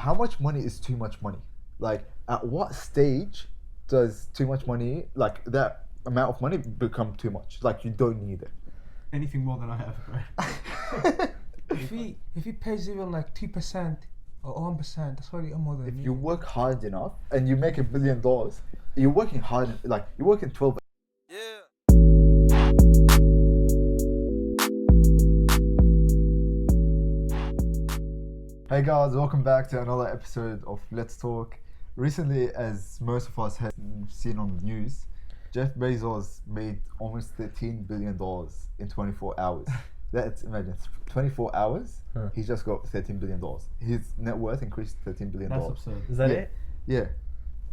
how much money is too much money? Like, at what stage does too much money, like that amount of money, become too much? Like, you don't need it. Anything more than I have, right? If he pays even like 2% or 1%, that's already more than If me. you work hard enough and you make $1 billion, you're working hard, like, you're working 12. Hey guys, welcome back to another episode of Let's Talk. Recently, as most of us have seen on the news, Jeff Bezos made almost $13 billion in 24 hours. Let's imagine, 24 hours, he just got $13 billion. His net worth increased $13 billion. That's absurd. Is that Yeah. it? Yeah.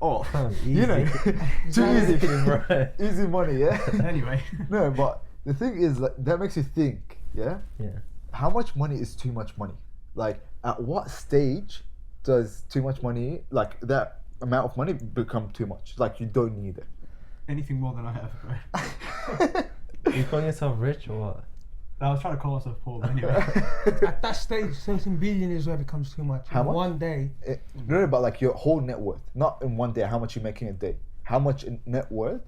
Oh, Easy. you know, too easy. Right. Easy money, yeah? Anyway. No, but the thing is, like, that makes you think, yeah? Yeah. How much money is too much money? Like, at what stage does too much money, like that amount of money, become too much? Like, you don't need it. Anything more than I have, right? You calling yourself rich or what? I was trying to call myself poor, but anyway. At that stage, 13 billion is where it becomes too much. How In much? One day. No, but like your whole net worth, not in one day. How much you making a day? How much in net worth?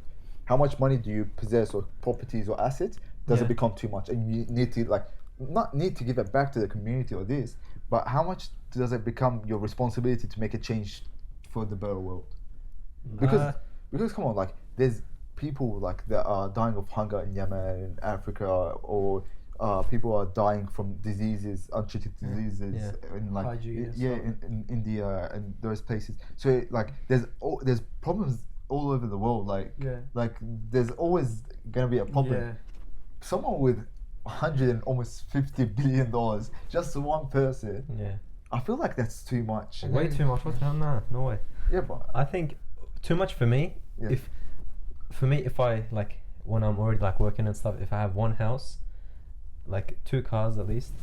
How much money do you possess, or properties or assets? Does Yeah. it become too much, and you need to, like, not need to give it back to the community or this, but how much does it become your responsibility to make a change for the better world? Because come on, like, there's people like that are dying of hunger in Yemen, in Africa, or people are dying from diseases, untreated diseases, Yeah. in like Hygiene and yeah, stuff. in India and those places. So like, there's problems all over the world. Like, Yeah. like there's always gonna be a problem. Yeah. Someone with almost $50 billion, just one person. Yeah. I feel like that's too much. Way too much. What the hell? Nah, no way. Yeah, but I think too much for me. Yeah. If I like when I'm already like working and stuff, if I have one house, like 2 cars at least,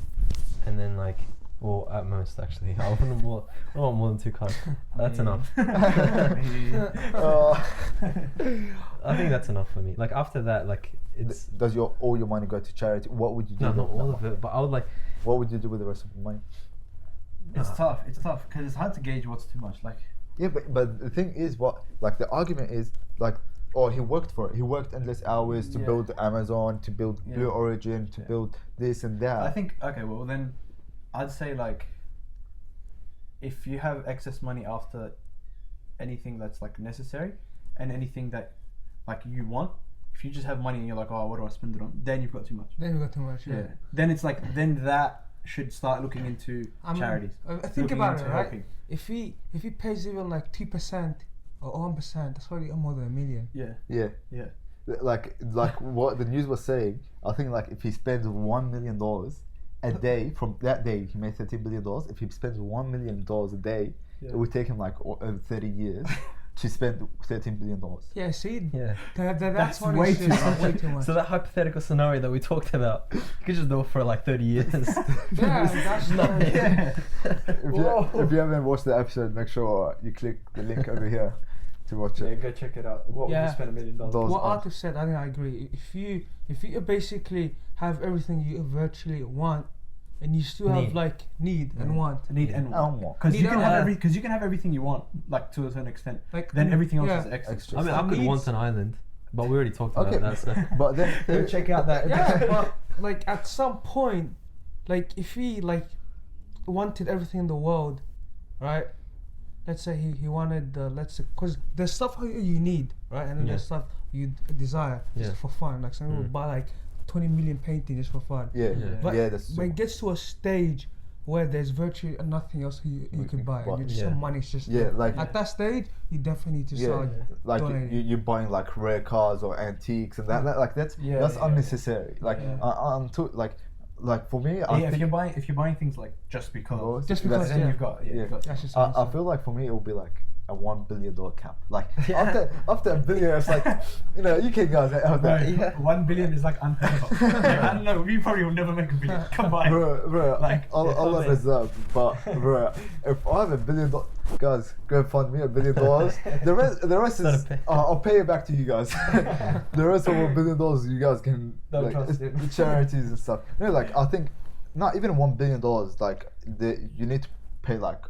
and then like, or at most actually, I want more than 2 cars. That's enough. I think that's enough for me. Like after that, like it's does all your money go to charity? What would you do? no, with not that all of money? it, but I would like. What would you do with the rest of the money? It's tough, because it's hard to gauge what's too much. Like, Yeah, but the thing is, what, like, the argument is, like, oh, he worked for it. He worked endless hours to Yeah. build Amazon, to build Yeah. Blue Origin, to Yeah. build this and that. I think, okay, well then, I'd say like, if you have excess money after anything that's like necessary, and anything that like you want, if you just have money and you're like, oh, what do I spend it on? Then you've got too much. Then we got too much. Yeah. Then it's like, then that should start looking into I mean, charities. think Looking about it, into right? helping. If he pays even like 2% or 1%, that's already more than $1 million. Yeah. Yeah, Yeah. like what the news was saying. I think, like, if he spends $1 million a day, from that day he made $13 billion. If he spends $1 million a day, Yeah. it would take him like 30 years to spend $13 billion. Yeah, see, Yeah. that's what way it's too just much. way too much. So that hypothetical scenario that we talked about, you could just do it for like 30 years. Yeah, that's not- Yeah. If you haven't watched the episode, make sure you click the link over here to watch Yeah, it. go check it out. What would Yeah. you spend $1 million? Those what are- Arthur said. I think I agree. If you basically have everything you virtually want, and you still have Need. like need and want, Need and I want. want. Because Need you can and have want. you can have everything you want, like to a certain extent. like Then everything else yeah. is extra. Extra. I mean, I Some could needs- want an island, but we already talked about Okay, that. So. but then Go check out that. Yeah, but like at some point, like if he like wanted everything in the world, right? Let's say he wanted because there's stuff you need, right? And then there's stuff you desire just Yeah. for fun. Like some people buy like 20 million paintings just for fun. yeah, Yeah. But that's when it gets to a stage where there's virtually nothing else you can buy, But- and you just Yeah. some money's just yeah, there. like At that stage, you definitely need to start. like donating. you're buying like rare cars or antiques and that like that's Yeah, yeah. unnecessary. Like Yeah. I'm too like for me, I Yeah, think if you're buying things like just because, Just that's- because, then yeah. you've got Yeah. you've got. That's just I feel like for me it will be like a $1 billion cap. Like Yeah. after $1 billion, it's like, you know, you can guys out there. Right, 1 billion is like unheard of. Like, I don't know. We probably will never make $1 billion combined. Bro, Like, I'll yeah, let reserve, but bro, if I have $1 billion, guys, go fund me $1 billion. The rest Not a is pay. I'll pay it back to you guys. The rest of $1 billion, you guys can Don't like trust it. charities and stuff. You know, like I think not even $1 billion. Like you need to pay like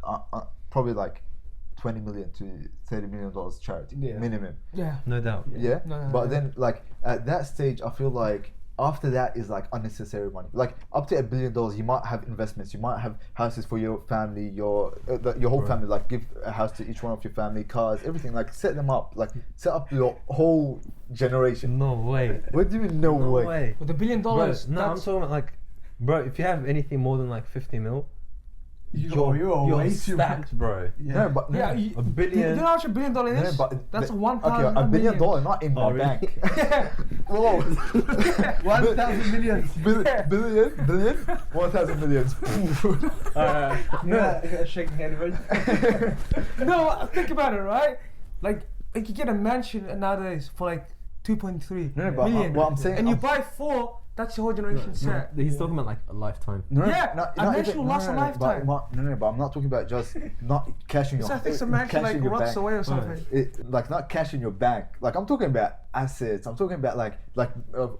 probably like 20 million to 30 million dollars charity Yeah. minimum. Yeah. No doubt. Yeah. No, But no. then like at that stage, I feel like after that is like unnecessary money. Like up to $1 billion, you might have investments, you might have houses for your family, your whole Right. family. Like give a house to each one of your family, cars, everything. Like set them up, like set up your whole generation. No way. What do you mean? No way. With $1 billion, Bro, no, I'm that's talking about like, bro, if you have anything more than like 50 mil, You're way too stacked, bro. No, but yeah. no, You, $1 billion. You know how much $1 billion no, is? but That's the- one okay, thousand. $1 billion, not in my Oh, really? bank. Yeah. Whoa. 1,000 millions. Billion, 1,000 millions. No, shaking hand, right? No, think about it, right? Like you get a mansion nowadays for like 2.3 No, but million, what I'm saying, and you I'm- buy 4. That's your whole generation set. He's talking about like a lifetime. No, Yeah, a not mansion even- will last a lifetime. But I'm not talking about just not cashing your. So I think some mansion cash like in your rots bank. away or something. Like not cash in your bank. Like I'm talking about assets. I'm talking about like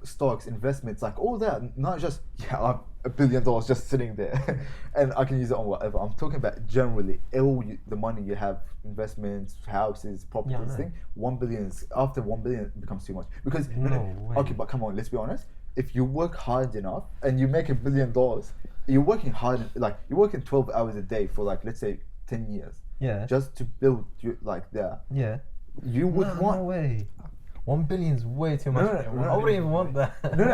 stocks, investments, like all that. Not just I have $1 billion just sitting there, and I can use it on whatever. I'm talking about generally the money you have, investments, houses, properties. I know. Thing. 1 billion after 1 billion it becomes too much because No way. okay, but come on, let's be honest. If you work hard enough and you make $1 billion, you're working hard. Like you're working 12 hours a day for like let's say 10 years. Yeah. Just to build you like that. Yeah. You would No want. way. 1 billion is way too much. No, I wouldn't even want that. No,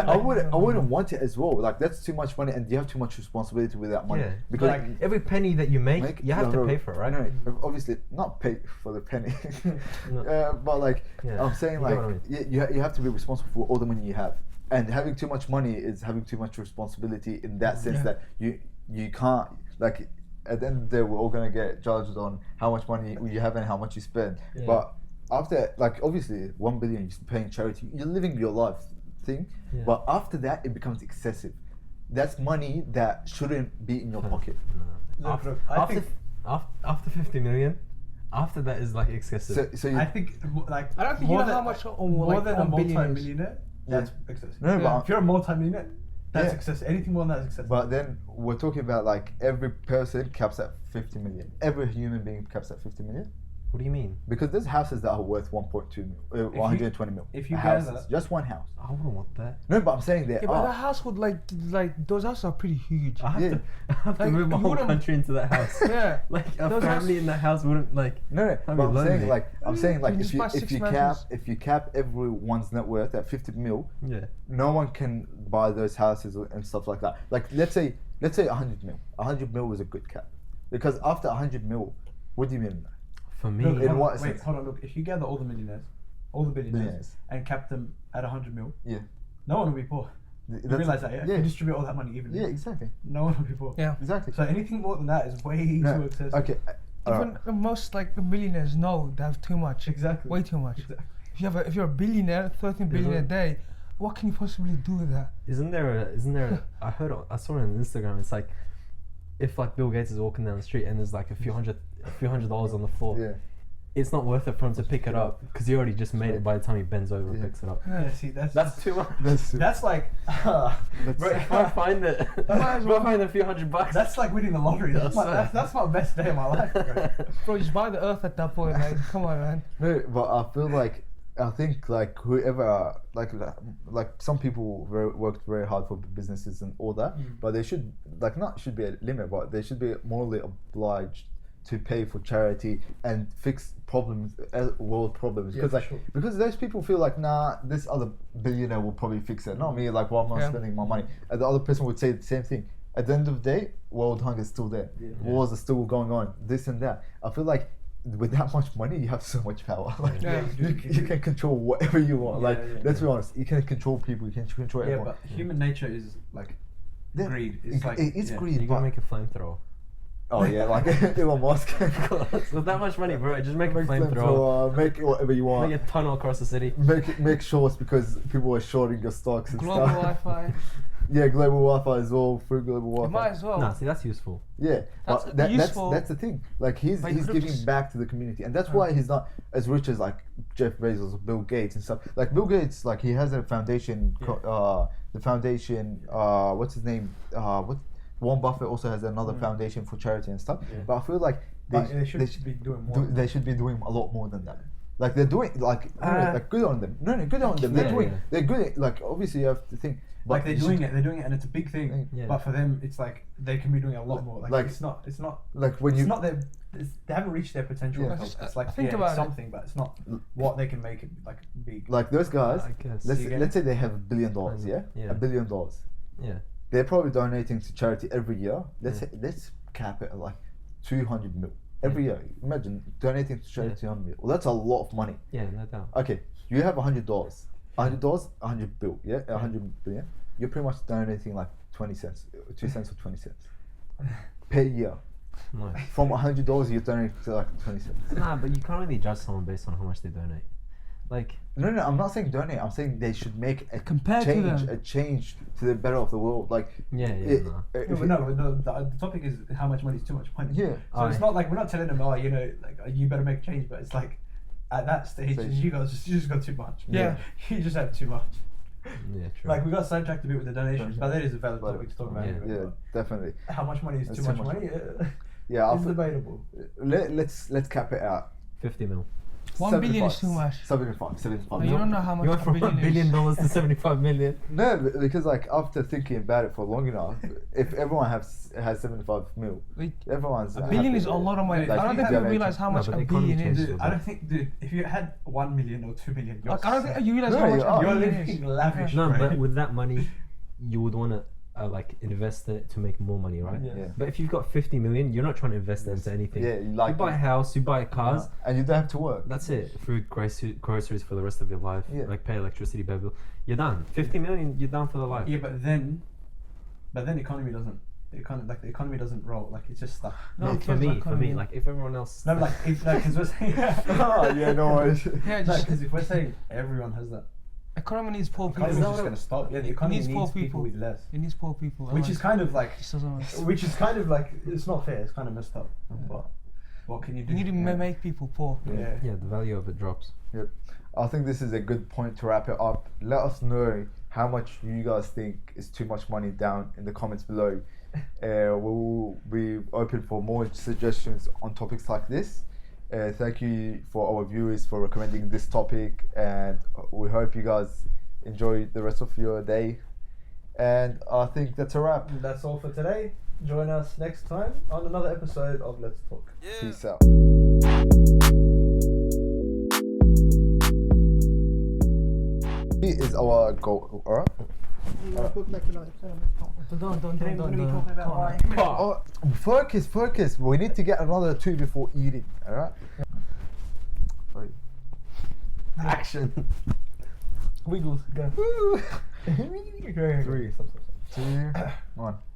I wouldn't want it as well. Like that's too much money, and you have too much responsibility with that money. Yeah. Because Like every penny that you make, you have to pay for it, right? No, obviously not pay for the penny. No. But like Yeah, I'm saying, you like get what I mean. you have to be responsible for all the money you have, and having too much money is having too much responsibility in that sense Yeah. that you can't like. At the end of the day, we're all gonna get judged on how much money you have and how much you spend. Yeah. But after, like, obviously, 1 billion you're paying charity, you're living your life thing. Yeah. But after that, it becomes excessive. That's money that shouldn't be in your pocket. No. Look, After, I after, think- after 50 million, after that is like excessive. So you, I think like I don't think you more know than- how much more like, than a 1 billion is. multi-millionaire. That's excessive. No, Yeah. If you're a multi-millionaire, that's Yeah. excessive. Anything more than that is excessive. but then we're talking about like every person caps at 50 million. Every human being caps at 50 million. What do you mean? Because there's houses that are worth 1.2 mil, 120 mil. if you houses, gather- just one house. I wouldn't want that. No, but I'm saying there Yeah, but the are. house would like those houses are pretty huge. I have Yeah. to, I have to Like, move my you whole wouldn't- country into that house. Yeah. Like a Those family house- in that house wouldn't like. No, That'd but be I'm saying lonely. like You just buy if 6 you mansions. cap everyone's net worth at 50 mil, Yeah. no one can buy those houses and stuff like that. Like let's say 100 mil. 100 mil was a good cap, because after 100 mil, what do you mean? For me, Look, in hold on, what wait, sense? hold on. Look, if you gather all the millionaires, all the billionaires, Billionaires. and cap them at 100 mil, Yeah, no one will be poor. You That's- realize that, yeah? Yeah, You distribute all that money evenly. yeah, exactly, No one will be poor. Yeah. exactly. So anything more than that is way No, too excessive. okay. Even most like millionaires know they have too much. Exactly. Way too much. Exactly. If you're a billionaire, 13 billion a day, what can you possibly do with that? isn't there? I saw it on Instagram. It's like, if like Bill Gates is walking down the street and there's like a few hundred dollars on the floor, Yeah. it's not worth it for him to pick it up because he already just made it by the time he bends over and Yeah. picks it up. Yeah, see, That's too much. that's like Bro, if I find it, if I find a few $100, that's like winning the lottery. That's my, That's that's my best day of my life. Bro. Bro, just buy the earth at that point, man. Come on, man. No, but I think like whoever like some people worked very hard for businesses and all that, but they should should be a limit, but they should be morally obliged to pay for charity and fix problems, world problems, Yeah, because for like sure. because those people feel like, nah, this other billionaire will probably fix it, not me. Like, why am I Yeah. spending my money? And the other person would say the same thing. At the end of the day, world hunger is still there. Wars are still going on. This and that. I feel like with that much money, you have so much power. Like, Yeah. you can control whatever you want. Yeah, Like, yeah, let's yeah. be honest, you can control people. You can control Yeah, everyone. but human nature is like Yeah, greed. It's like it's yeah. greed. you but, gotta make a flamethrower. oh yeah, like Elon Musk. With that much money, bro, just make a Make flamethrower. make it whatever you want. Make a tunnel across the city. Make shorts because people are shorting your stocks and Global stuff. Wi-Fi. Yeah, global Wi-Fi as well. Free global You Wi-Fi. might as well. Nah, see, that's useful. Yeah, That's but useful. that's the thing. Like he's But you could've giving just- back to the community, and that's why he's not as rich as like Jeff Bezos or Bill Gates and stuff. Like Bill Gates, like he has a foundation. The foundation. What's his name? Warren Buffett also has another foundation for charity and stuff. Yeah. But I feel like But they should be doing more. They should be doing a lot more than that. Like they're doing, like good on them. No, good on them. They're Yeah, doing. yeah. They're good. Like obviously you have to think. But Like they're you doing should- it. They're doing it, and it's a big thing. Yeah. But for them, it's like they can be doing a lot more. Like, Like- it's not. Like when It's you. not their. They haven't reached their potential. Yeah. It's like Think yeah, about it's it. something, but it's not what they can make it like big. Like those guys. I guess. Let's You get let's it? say they have $1 billion. Yeah. Yeah. $1 billion. Yeah. They're probably donating to charity every year. Let's Yeah. say, let's cap it at like 200 mil every year. Imagine donating to charity 200 mil. Well, that's a lot of money. Yeah, no doubt. Okay, you have $100. $100, 100 bill. Yeah, 100 billion. You're pretty much donating like 20 cents, 2 cents or 20 cents per year. Nice. From $100, you're donating to like 20 cents. Nah, but you can't really judge someone based on how much they donate. Like, No, I'm not saying donate. I'm saying they should make a Compared to change, them. a change to the better of the world. Like, yeah, it- nah. if No, it- but no, the topic is how much money is too much money. Yeah. So it's Aye. not like we're not telling them, oh, you know, like you better make a change, but it's like at that stage, So- you just got too much. Yeah. You just have too much. Yeah, true. Like we got sidetracked a bit with the donations, but that is a valid But- topic to talk about. Yeah. anyway, yeah, definitely. but how much money is That's too too much much. money? Yeah, It's debatable. let's cap it out. 50 mil. 1 billion is 75. too much. 75 But you don't know how much You went a from billion $1 billion is. to 75 million. No, because like after thinking about it for long enough, if everyone has 75 mil, Like, everyone's a billion happy. is a lot of money. Like, I don't you think have- people realize how No, much but a the economy billion is. changes. Dude, I don't think, dude, if you had 1 million or 2 million, you're Like, I don't think you realize No, how much you a are. you're billion living is. lavish. No, bro. but with that money, you would want to like invest it to make more money, right? Yeah. Yeah. But if you've got 50 million, you're not trying to invest it into anything. Yeah, you like you buy a house, you buy cars. and you don't have to work. That's it. Food, groceries for the rest of your life. Yeah. Like pay electricity bill. You're done. 50 million, you're done for the life. Yeah, but then economy doesn't. The economy doesn't roll. Like it's just stuff. No, Yeah, for kids me, like for me, economy. like if everyone else. No, like if because we're saying Oh, yeah, no worries. Yeah, no, just because if we're saying everyone has that, economy needs poor the people. economy's that just what gonna stop. Yeah, the economy needs needs poor people people. with less, It needs poor people. which is kind of like, Just doesn't work. it's not fair. It's kind of messed up. But what can you do? You need to make people poor. Yeah. Yeah, the value of it drops. Yep. I think this is a good point to wrap it up. Let us know how much you guys think is too much money down in the comments below. We'll be open for more suggestions on topics like this. Thank you for our viewers for recommending this topic, and we hope you guys enjoy the rest of your day. And I think that's a wrap. That's all for today. Join us next time on another episode of Let's Talk. Peace out. Here is our goal. Alright. Don't. Oh, focus. We need to get another 2 before eating. Alright. Action. Wiggles, go. 3, 2, 1.